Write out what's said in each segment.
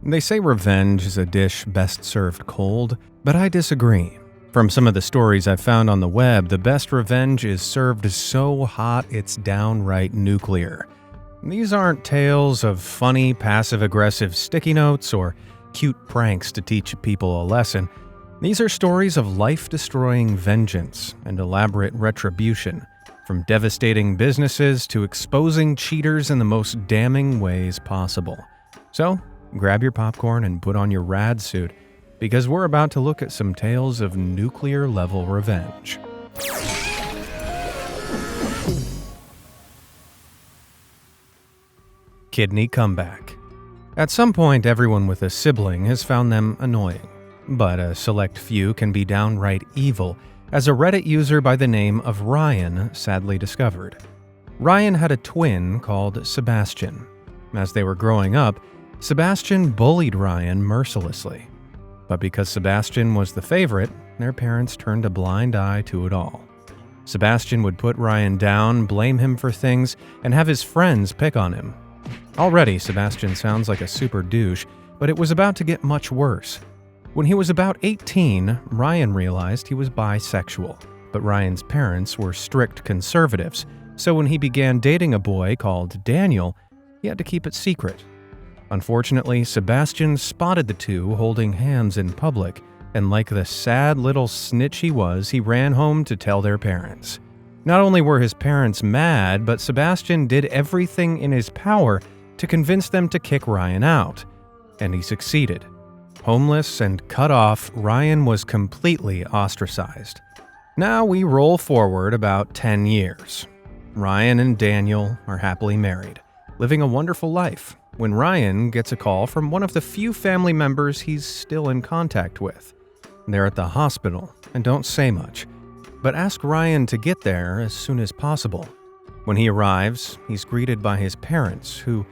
They say revenge is a dish best served cold, but I disagree. From some of the stories I've found on the web, the best revenge is served so hot it's downright nuclear. These aren't tales of funny, passive-aggressive sticky notes or cute pranks to teach people a lesson. These are stories of life-destroying vengeance and elaborate retribution, from devastating businesses to exposing cheaters in the most damning ways possible. So, grab your popcorn and put on your rad suit, because we're about to look at some tales of nuclear-level revenge. Kidney comeback. At some point, everyone with a sibling has found them annoying, but a select few can be downright evil, as a Reddit user by the name of Ryan sadly discovered. Ryan had a twin called Sebastian. As they were growing up, Sebastian bullied Ryan mercilessly. But because Sebastian was the favorite, their parents turned a blind eye to it all. Sebastian would put Ryan down, blame him for things, and have his friends pick on him. Already, Sebastian sounds like a super douche, but it was about to get much worse. When he was about 18, Ryan realized he was bisexual, but Ryan's parents were strict conservatives, so when he began dating a boy called Daniel, he had to keep it secret. Unfortunately, Sebastian spotted the two holding hands in public, and like the sad little snitch he was, he ran home to tell their parents. Not only were his parents mad, but Sebastian did everything in his power to convince them to kick Ryan out. And he succeeded. Homeless and cut off, Ryan was completely ostracized. Now we roll forward about 10 years. Ryan and Daniel are happily married, living a wonderful life, when Ryan gets a call from one of the few family members he's still in contact with. They're at the hospital and don't say much, but ask Ryan to get there as soon as possible. When he arrives, he's greeted by his parents, who,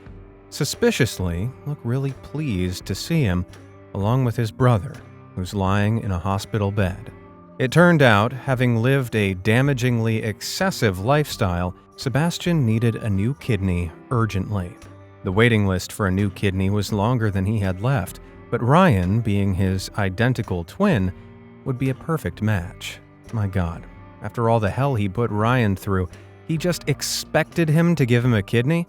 suspiciously, look really pleased to see him, along with his brother, who's lying in a hospital bed. It turned out, having lived a damagingly excessive lifestyle, Sebastian needed a new kidney urgently. The waiting list for a new kidney was longer than he had left, but Ryan, being his identical twin, would be a perfect match. My God, after all the hell he put Ryan through, he just expected him to give him a kidney?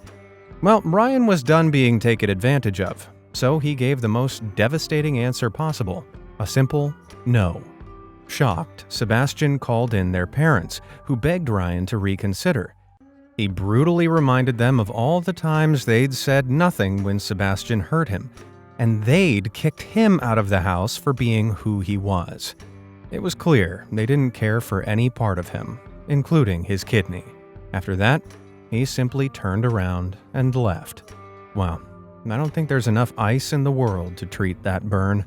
Well, Ryan was done being taken advantage of, so he gave the most devastating answer possible, a simple no. Shocked, Sebastian called in their parents, who begged Ryan to reconsider. He brutally reminded them of all the times they'd said nothing when Sebastian hurt him, and they'd kicked him out of the house for being who he was. It was clear they didn't care for any part of him, including his kidney. After that, he simply turned around and left. Wow, I don't think there's enough ice in the world to treat that burn.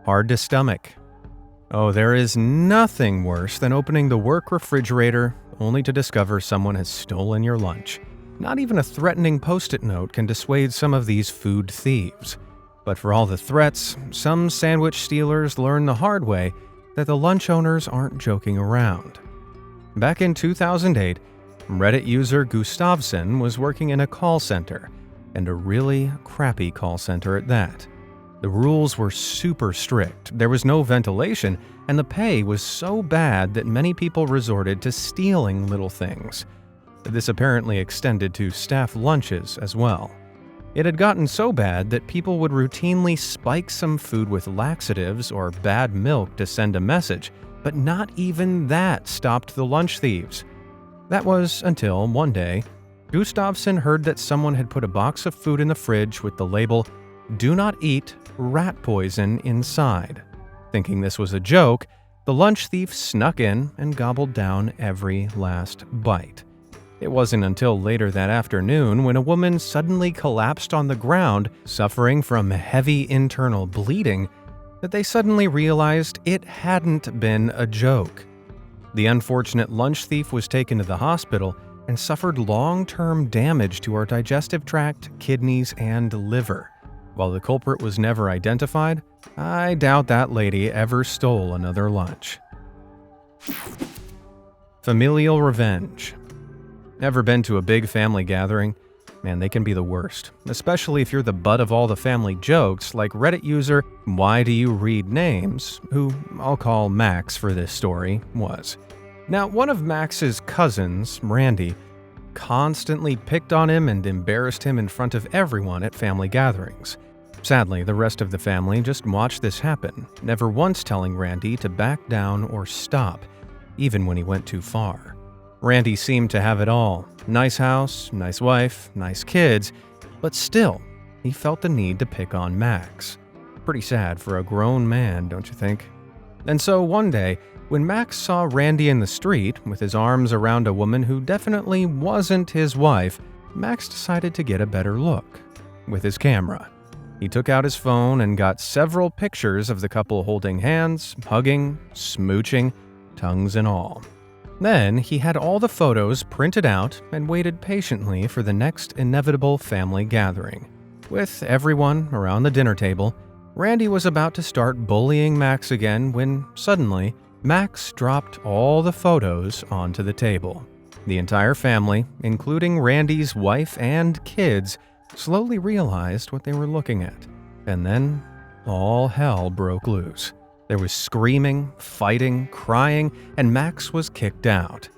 Hard to stomach. Oh, there is nothing worse than opening the work refrigerator only to discover someone has stolen your lunch. Not even a threatening Post-it note can dissuade some of these food thieves. But for all the threats, some sandwich stealers learn the hard way that the lunch owners aren't joking around. Back in 2008, Reddit user Gustavson was working in a call center, and a really crappy call center at that. The rules were super strict, there was no ventilation, and the pay was so bad that many people resorted to stealing little things. This apparently extended to staff lunches as well. It had gotten so bad that people would routinely spike some food with laxatives or bad milk to send a message, but not even that stopped the lunch thieves. That was until one day, Gustavson heard that someone had put a box of food in the fridge with the label, "Do not eat, rat poison inside." Thinking this was a joke, the lunch thief snuck in and gobbled down every last bite. It wasn't until later that afternoon when a woman suddenly collapsed on the ground, suffering from heavy internal bleeding, that they suddenly realized it hadn't been a joke. The unfortunate lunch thief was taken to the hospital and suffered long-term damage to her digestive tract, kidneys, and liver. While the culprit was never identified, I doubt that lady ever stole another lunch. Familial revenge. Ever been to a big family gathering? Man, they can be the worst, especially if you're the butt of all the family jokes like Reddit user Why Do You Read Names, who I'll call Max for this story, was. Now, one of Max's cousins, Randy, constantly picked on him and embarrassed him in front of everyone at family gatherings. Sadly, the rest of the family just watched this happen, never once telling Randy to back down or stop, even when he went too far. Randy seemed to have it all. Nice house, nice wife, nice kids, but still, he felt the need to pick on Max. Pretty sad for a grown man, don't you think? And so one day, when Max saw Randy in the street with his arms around a woman who definitely wasn't his wife, Max decided to get a better look with his camera. He took out his phone and got several pictures of the couple holding hands, hugging, smooching, tongues and all. Then he had all the photos printed out and waited patiently for the next inevitable family gathering. With everyone around the dinner table, Randy was about to start bullying Max again when suddenly Max dropped all the photos onto the table. The entire family, including Randy's wife and kids, slowly realized what they were looking at. And then all hell broke loose. There was screaming, fighting, crying, and Max was kicked out.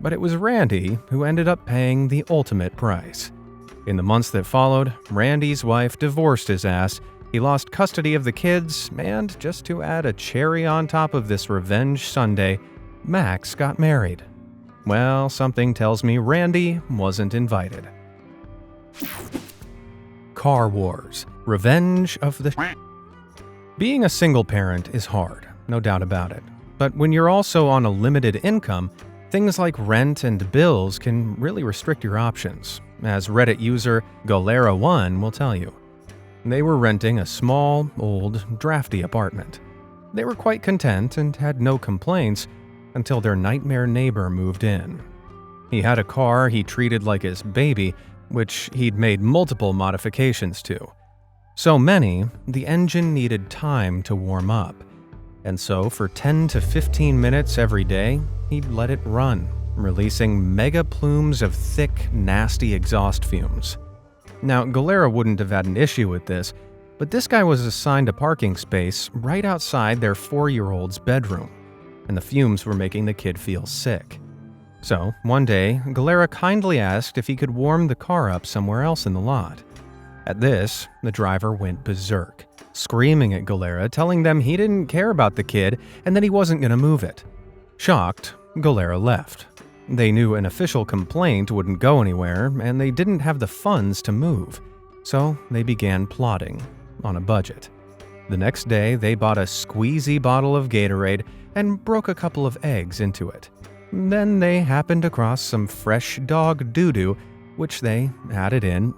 But it was Randy who ended up paying the ultimate price. In the months that followed, Randy's wife divorced his ass. He lost custody of the kids, and just to add a cherry on top of this revenge Sunday, Max got married. Well, something tells me Randy wasn't invited. Car Wars. Revenge of the... Being a single parent is hard, no doubt about it. But when you're also on a limited income, things like rent and bills can really restrict your options, as Reddit user Galera1 will tell you. They were renting a small, old, drafty apartment. They were quite content and had no complaints until their nightmare neighbor moved in. He had a car he treated like his baby, which he'd made multiple modifications to. So many, the engine needed time to warm up. And so for 10 to 15 minutes every day, he'd let it run, releasing mega plumes of thick, nasty exhaust fumes. Now, Galera wouldn't have had an issue with this, but this guy was assigned a parking space right outside their 4-year-old's bedroom, and the fumes were making the kid feel sick. So, one day, Galera kindly asked if he could warm the car up somewhere else in the lot. At this, the driver went berserk, screaming at Galera, telling them he didn't care about the kid and that he wasn't going to move it. Shocked, Galera left. They knew an official complaint wouldn't go anywhere, and they didn't have the funds to move, so they began plotting on a budget. The next day, they bought a squeezy bottle of Gatorade and broke a couple of eggs into it. Then they happened across some fresh dog doo-doo, which they added in,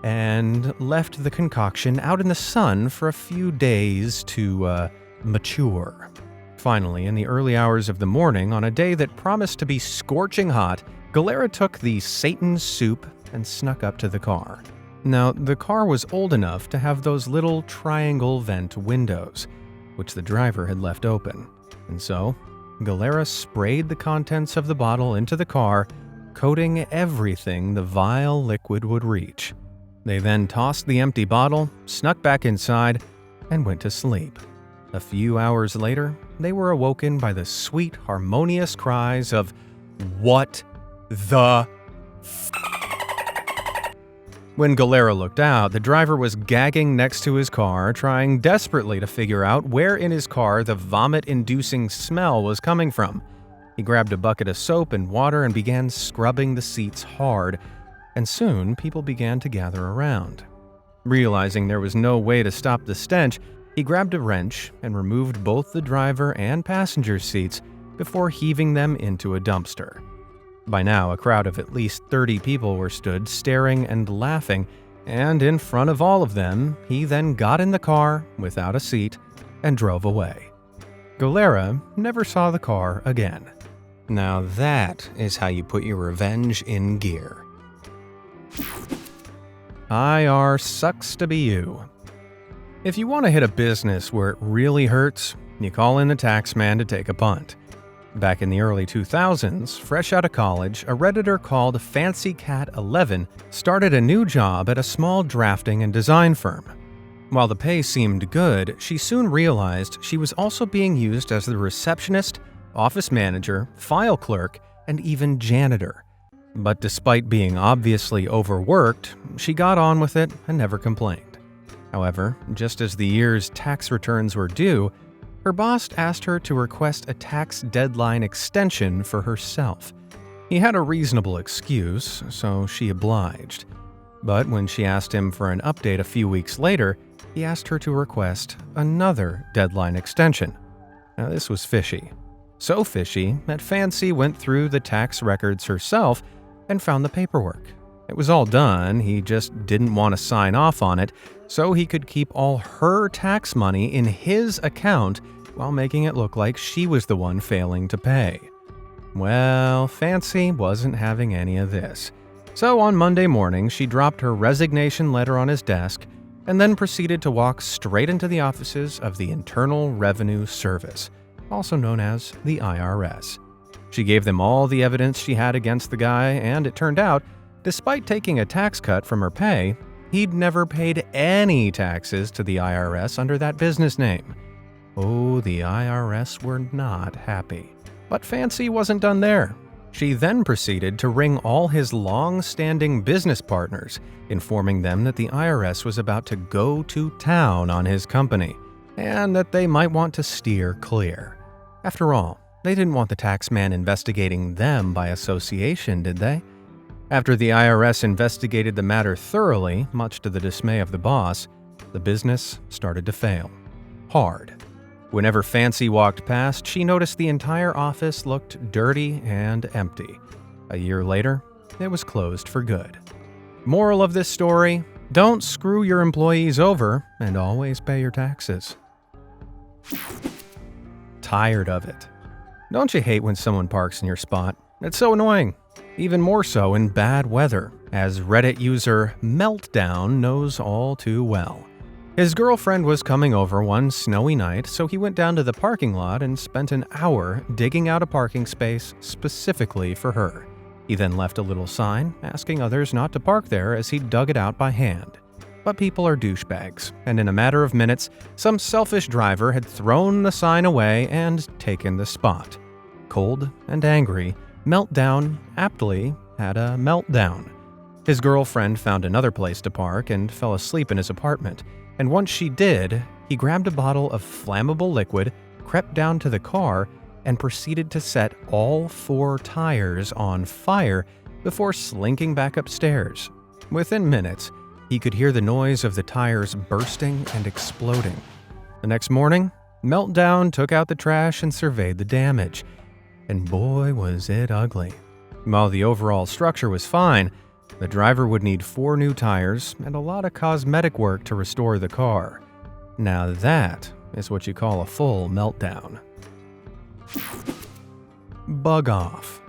and left the concoction out in the sun for a few days to, mature. Finally, in the early hours of the morning, on a day that promised to be scorching hot, Galera took the Satan's soup and snuck up to the car. Now, the car was old enough to have those little triangle vent windows, which the driver had left open. And so, Galera sprayed the contents of the bottle into the car, coating everything the vile liquid would reach. They then tossed the empty bottle, snuck back inside, and went to sleep. A few hours later, they were awoken by the sweet, harmonious cries of, "What the f-?" When Galera looked out, the driver was gagging next to his car, trying desperately to figure out where in his car the vomit-inducing smell was coming from. He grabbed a bucket of soap and water and began scrubbing the seats hard, and soon people began to gather around. Realizing there was no way to stop the stench, he grabbed a wrench and removed both the driver and passenger seats before heaving them into a dumpster. By now, a crowd of at least 30 people were stood staring and laughing, and in front of all of them, he then got in the car without a seat and drove away. Galera never saw the car again. Now that is how you put your revenge in gear. IR sucks to be you. If you want to hit a business where it really hurts, you call in the tax man to take a punt. Back in the early 2000s, fresh out of college, a Redditor called Fancy Cat 11 started a new job at a small drafting and design firm. While the pay seemed good, she soon realized she was also being used as the receptionist, office manager, file clerk, and even janitor. But despite being obviously overworked, she got on with it and never complained. However, just as the year's tax returns were due, her boss asked her to request a tax deadline extension for herself. He had a reasonable excuse, so she obliged. But when she asked him for an update a few weeks later, he asked her to request another deadline extension. Now, this was fishy. So fishy that Fancy went through the tax records herself and found the paperwork. It was all done, he just didn't want to sign off on it, so he could keep all her tax money in his account while making it look like she was the one failing to pay. Well, Fancy wasn't having any of this. So on Monday morning, she dropped her resignation letter on his desk and then proceeded to walk straight into the offices of the Internal Revenue Service, also known as the IRS. She gave them all the evidence she had against the guy, and it turned out, despite taking a tax cut from her pay, he'd never paid any taxes to the IRS under that business name. Oh, the IRS were not happy. But Fancy wasn't done there. She then proceeded to ring all his long-standing business partners, informing them that the IRS was about to go to town on his company, and that they might want to steer clear. After all, they didn't want the tax man investigating them by association, did they? After the IRS investigated the matter thoroughly, much to the dismay of the boss, the business started to fail. Hard. Whenever Fancy walked past, she noticed the entire office looked dirty and empty. A year later, it was closed for good. Moral of this story: don't screw your employees over and always pay your taxes. Tired of it. Don't you hate when someone parks in your spot? It's so annoying. Even more so in bad weather, as Reddit user Meltdown knows all too well. His girlfriend was coming over one snowy night, so he went down to the parking lot and spent an hour digging out a parking space specifically for her. He then left a little sign asking others not to park there as he dug it out by hand. But people are douchebags, and in a matter of minutes, some selfish driver had thrown the sign away and taken the spot. Cold and angry, Meltdown aptly had a meltdown. His girlfriend found another place to park and fell asleep in his apartment. And once she did, he grabbed a bottle of flammable liquid, crept down to the car, and proceeded to set all 4 tires on fire before slinking back upstairs. Within minutes, he could hear the noise of the tires bursting and exploding. The next morning, Meltdown took out the trash and surveyed the damage. And boy, was it ugly. While the overall structure was fine, the driver would need 4 new tires and a lot of cosmetic work to restore the car. Now that is what you call a full meltdown. Bug off.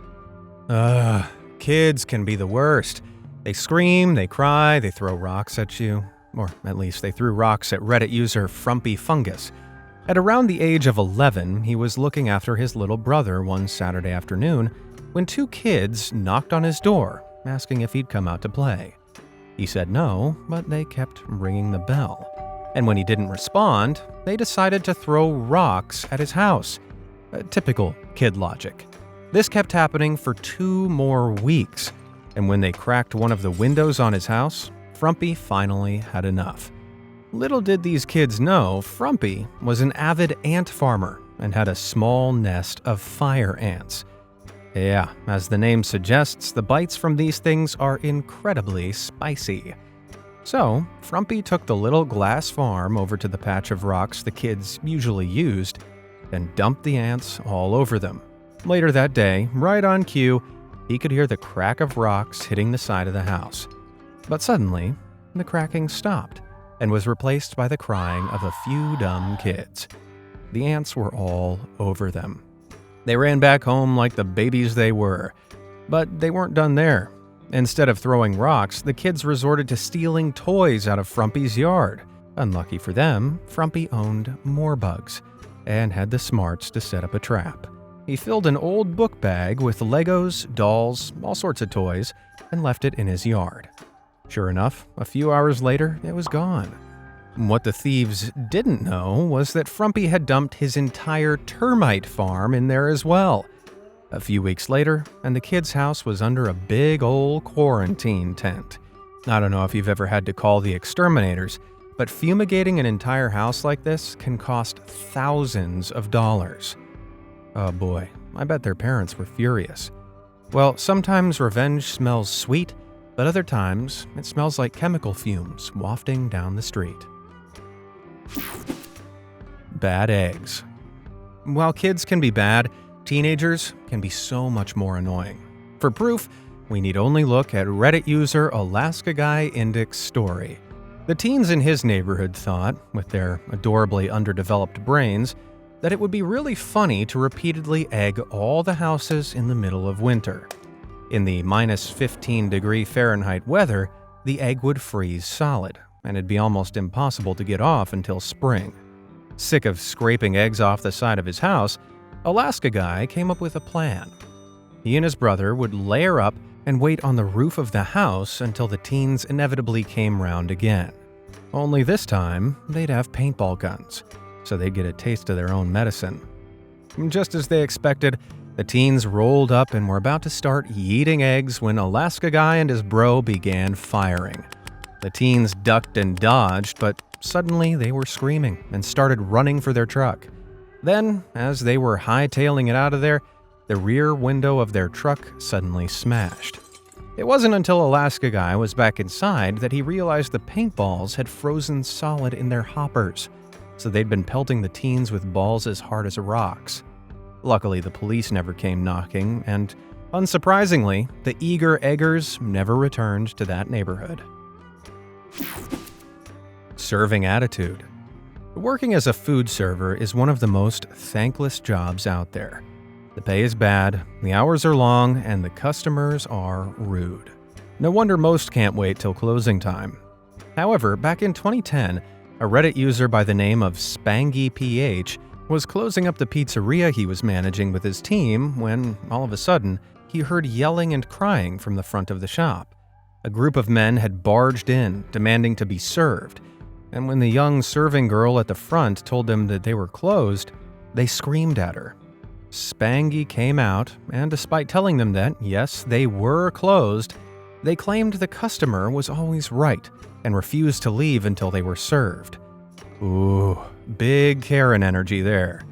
Kids can be the worst. They scream, they cry, they throw rocks at you. Or at least they threw rocks at Reddit user Frumpy Fungus. At around the age of 11, he was looking after his little brother one Saturday afternoon when 2 kids knocked on his door, asking if he'd come out to play. He said no, but they kept ringing the bell. And when he didn't respond, they decided to throw rocks at his house. Typical kid logic. This kept happening for 2 more weeks, and when they cracked one of the windows on his house, Frumpy finally had enough. Little did these kids know, Frumpy was an avid ant farmer and had a small nest of fire ants. Yeah, as the name suggests, the bites from these things are incredibly spicy. So, Frumpy took the little glass farm over to the patch of rocks the kids usually used, and dumped the ants all over them. Later that day, right on cue, he could hear the crack of rocks hitting the side of the house. But suddenly, the cracking stopped, and was replaced by the crying of a few dumb kids. The ants were all over them. They ran back home like the babies they were. But they weren't done there. Instead of throwing rocks, the kids resorted to stealing toys out of Frumpy's yard. Unlucky for them, Frumpy owned more bugs and had the smarts to set up a trap. He filled an old book bag with Legos, dolls, all sorts of toys, and left it in his yard. Sure enough, a few hours later, it was gone. What the thieves didn't know was that Frumpy had dumped his entire termite farm in there as well. A few weeks later, and the kid's house was under a big old quarantine tent. I don't know if you've ever had to call the exterminators, but fumigating an entire house like this can cost thousands of dollars. Oh boy, I bet their parents were furious. Well, sometimes revenge smells sweet, but other times it smells like chemical fumes wafting down the street. Bad eggs. While kids can be bad, teenagers can be so much more annoying. For proof, we need only look at Reddit user Alaska Guy Indic's story. The teens in his neighborhood thought, with their adorably underdeveloped brains, that it would be really funny to repeatedly egg all the houses in the middle of winter. In the minus 15-degree Fahrenheit weather, the egg would freeze solid, and it'd be almost impossible to get off until spring. Sick of scraping eggs off the side of his house, Alaska Guy came up with a plan. He and his brother would layer up and wait on the roof of the house until the teens inevitably came round again. Only this time, they'd have paintball guns, so they'd get a taste of their own medicine. Just as they expected, the teens rolled up and were about to start yeeting eggs when Alaska Guy and his bro began firing. The teens ducked and dodged, but suddenly they were screaming and started running for their truck. Then, as they were hightailing it out of there, the rear window of their truck suddenly smashed. It wasn't until Alaska Guy was back inside that he realized the paintballs had frozen solid in their hoppers, so they'd been pelting the teens with balls as hard as rocks. Luckily, the police never came knocking, and unsurprisingly, the eager eggers never returned to that neighborhood. Serving attitude. Working as a food server is one of the most thankless jobs out there. The pay is bad, the hours are long, and the customers are rude. No wonder most can't wait till closing time. However, back in 2010, a Reddit user by the name of SpangyPH was closing up the pizzeria he was managing with his team when, all of a sudden, he heard yelling and crying from the front of the shop. A group of men had barged in, demanding to be served, and when the young serving girl at the front told them that they were closed, they screamed at her. Spangy came out, and despite telling them that, yes, they were closed, they claimed the customer was always right and refused to leave until they were served. Ooh, big Karen energy there.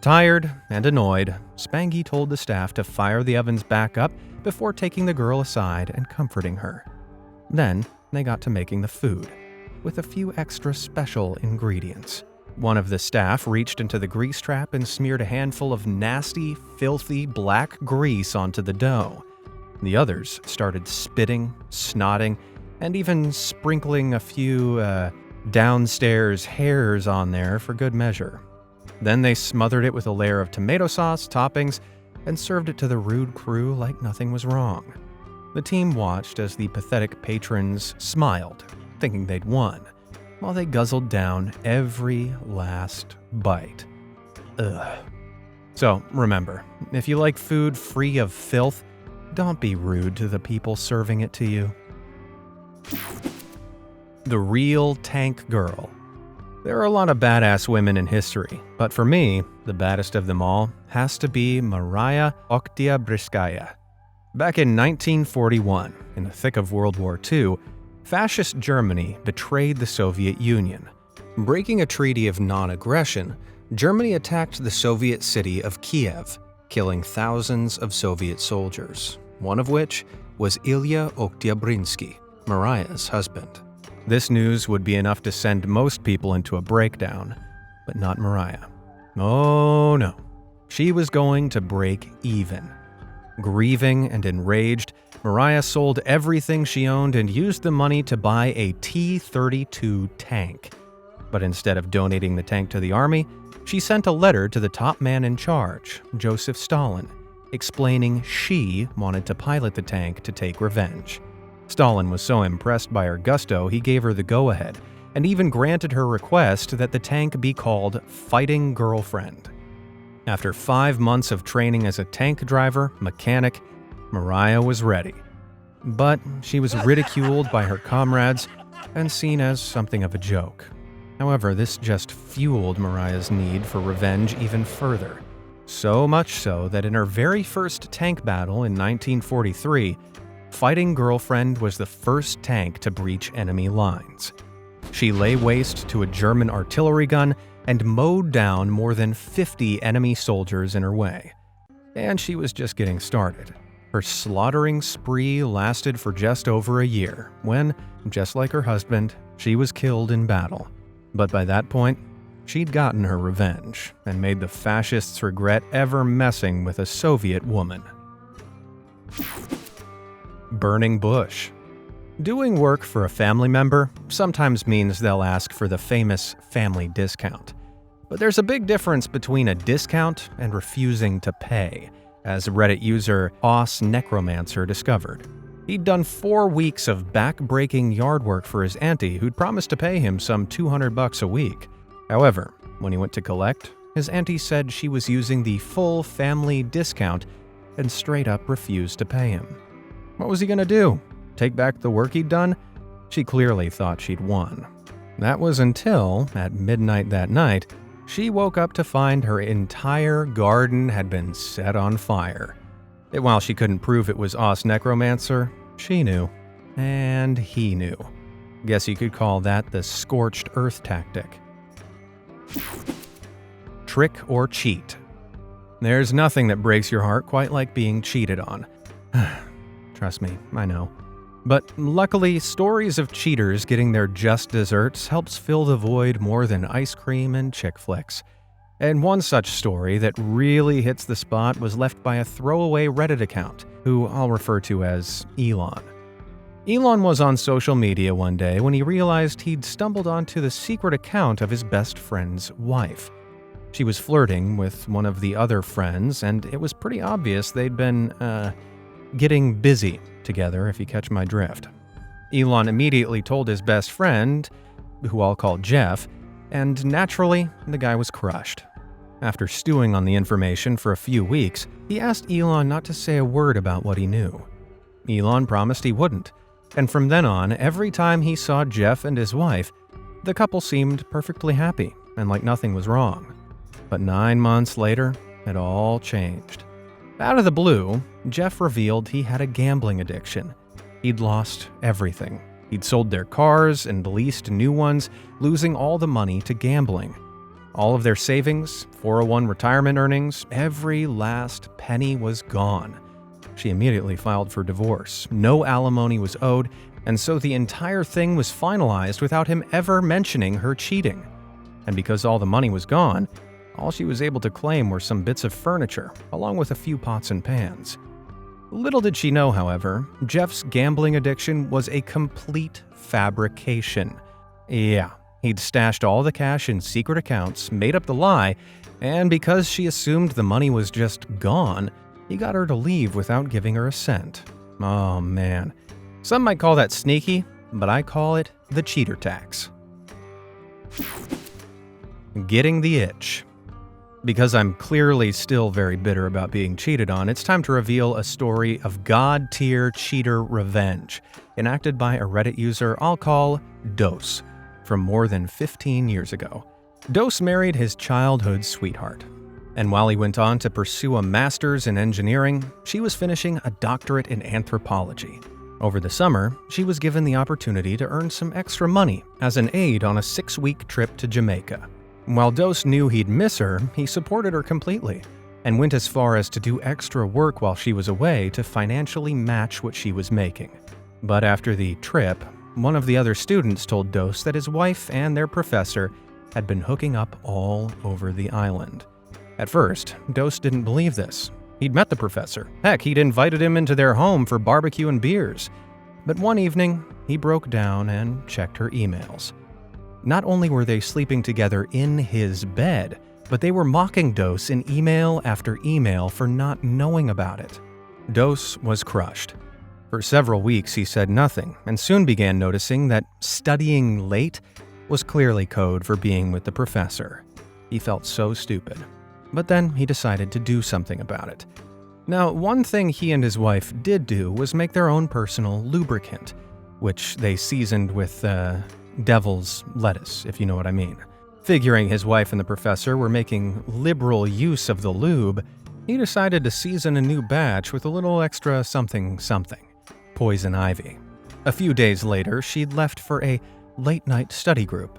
Tired and annoyed, Spangy told the staff to fire the ovens back up before taking the girl aside and comforting her. Then they got to making the food, with a few extra special ingredients. One of the staff reached into the grease trap and smeared a handful of nasty, filthy black grease onto the dough. The others started spitting, snotting, and even sprinkling a few, downstairs hairs on there for good measure. Then they smothered it with a layer of tomato sauce, toppings, and served it to the rude crew like nothing was wrong. The team watched as the pathetic patrons smiled, thinking they'd won, while they guzzled down every last bite. Ugh. So, remember, if you like food free of filth, don't be rude to the people serving it to you. The real tank girl. There are a lot of badass women in history, but for me, the baddest of them all has to be Maria Oktyabrskaya. Back in 1941, in the thick of World War II, Fascist Germany betrayed the Soviet Union. Breaking a treaty of non-aggression, Germany attacked the Soviet city of Kiev, killing thousands of Soviet soldiers, one of which was Ilya Oktyabrinsky, Maria's husband. This news would be enough to send most people into a breakdown, but not Maria. Oh no, she was going to break even. Grieving and enraged, Maria sold everything she owned and used the money to buy a T-32 tank. But instead of donating the tank to the army, she sent a letter to the top man in charge, Joseph Stalin, explaining she wanted to pilot the tank to take revenge. Stalin was so impressed by her gusto he gave her the go-ahead, and even granted her request that the tank be called Fighting Girlfriend. After 5 months of training as a tank driver, mechanic, Mariah was ready. But she was ridiculed by her comrades and seen as something of a joke. However, this just fueled Mariah's need for revenge even further. So much so that in her very first tank battle in 1943, Fighting Girlfriend was the first tank to breach enemy lines. She lay waste to a German artillery gun and mowed down more than 50 enemy soldiers in her way. And she was just getting started. Her slaughtering spree lasted for just over a year, when, just like her husband, she was killed in battle. But by that point, she'd gotten her revenge and made the fascists regret ever messing with a Soviet woman. Burning bush. Doing work for a family member sometimes means they'll ask for the famous family discount. But there's a big difference between a discount and refusing to pay, as Reddit user Os Necromancer discovered. He'd done 4 weeks of back-breaking yard work for his auntie, who'd promised to pay him some $200 a week. However, when he went to collect, his auntie said she was using the full family discount and straight up refused to pay him. What was he gonna do? Take back the work he'd done? She clearly thought she'd won. That was until, at midnight that night, she woke up to find her entire garden had been set on fire. While she couldn't prove it was Os Necromancer, she knew. And he knew. Guess you could call that the scorched earth tactic. Trick or cheat. There's nothing that breaks your heart quite like being cheated on. Trust me, I know. But luckily, stories of cheaters getting their just desserts helps fill the void more than ice cream and chick flicks. And one such story that really hits the spot was left by a throwaway Reddit account, who I'll refer to as Elon. Elon was on social media one day when he realized he'd stumbled onto the secret account of his best friend's wife. She was flirting with one of the other friends, and it was pretty obvious they'd been, getting busy together, if you catch my drift. Elon immediately told his best friend, who I'll call Jeff, and naturally, the guy was crushed. After stewing on the information for a few weeks, he asked Elon not to say a word about what he knew. Elon promised he wouldn't, and from then on, every time he saw Jeff and his wife, the couple seemed perfectly happy and like nothing was wrong. But 9 months later, it all changed. Out of the blue, Jeff revealed he had a gambling addiction. He'd lost everything. He'd sold their cars and leased new ones, losing all the money to gambling. All of their savings, 401 retirement earnings, every last penny was gone. She immediately filed for divorce. No alimony was owed, and so the entire thing was finalized without him ever mentioning her cheating. And because all the money was gone, all she was able to claim were some bits of furniture, along with a few pots and pans. Little did she know, however, Jeff's gambling addiction was a complete fabrication. Yeah, he'd stashed all the cash in secret accounts, made up the lie, and because she assumed the money was just gone, he got her to leave without giving her a cent. Oh man. Some might call that sneaky, but I call it the cheater tax. Getting the itch. Because I'm clearly still very bitter about being cheated on, it's time to reveal a story of god-tier cheater revenge, enacted by a Reddit user I'll call Dose, from more than 15 years ago. Dose married his childhood sweetheart, and while he went on to pursue a master's in engineering, she was finishing a doctorate in anthropology. Over the summer, she was given the opportunity to earn some extra money as an aide on a 6-week trip to Jamaica. While Dose knew he'd miss her, he supported her completely, and went as far as to do extra work while she was away to financially match what she was making. But after the trip, one of the other students told Dose that his wife and their professor had been hooking up all over the island. At first, Dose didn't believe this. He'd met the professor. Heck, he'd invited him into their home for barbecue and beers. But one evening, he broke down and checked her emails. Not only were they sleeping together in his bed, but they were mocking Dose in email after email for not knowing about it. Dose was crushed. For several weeks, he said nothing, and soon began noticing that studying late was clearly code for being with the professor. He felt so stupid. but then he decided to do something about it. Now, one thing he and his wife did do was make their own personal lubricant, which they seasoned with devil's lettuce, if you know what I mean. Figuring his wife and the professor were making liberal use of the lube, he decided to season a new batch with a little extra something, poison ivy. A few days later, she'd left for a late-night study group.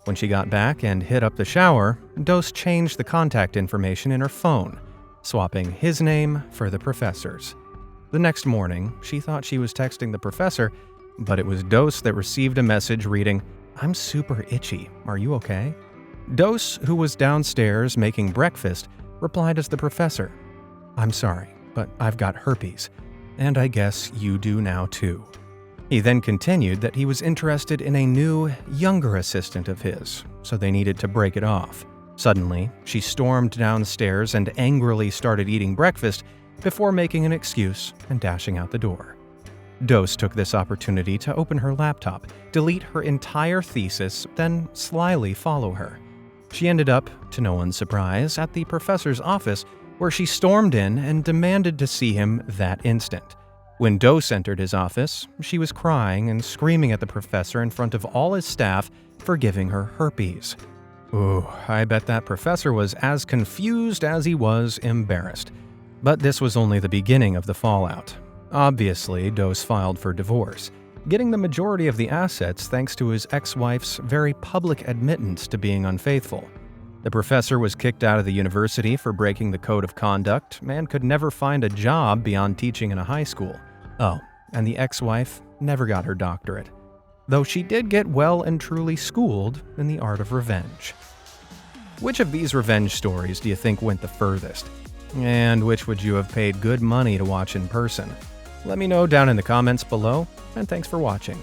When she got back and hit up the shower, Dose changed the contact information in her phone, swapping his name for the professor's. The next morning, she thought she was texting the professor, but it was Dose that received a message reading, "I'm super itchy. Are you okay?" Dose, who was downstairs making breakfast, replied as the professor, "I'm sorry, but I've got herpes, and I guess you do now too." He then continued that he was interested in a new, younger assistant of his, so they needed to break it off. Suddenly, she stormed downstairs and angrily started eating breakfast before making an excuse and dashing out the door. Dose took this opportunity to open her laptop, delete her entire thesis, then slyly follow her. She ended up, to no one's surprise, at the professor's office, where she stormed in and demanded to see him that instant. When Dose entered his office, she was crying and screaming at the professor in front of all his staff for giving her herpes. Ooh, I bet that professor was as confused as he was embarrassed. But this was only the beginning of the fallout. Obviously, Dose filed for divorce, getting the majority of the assets thanks to his ex-wife's very public admittance to being unfaithful. The professor was kicked out of the university for breaking the code of conduct and could never find a job beyond teaching in a high school. Oh, and the ex-wife never got her doctorate, though she did get well and truly schooled in the art of revenge. Which of these revenge stories do you think went the furthest? And which would you have paid good money to watch in person? Let me know down in the comments below, and thanks for watching.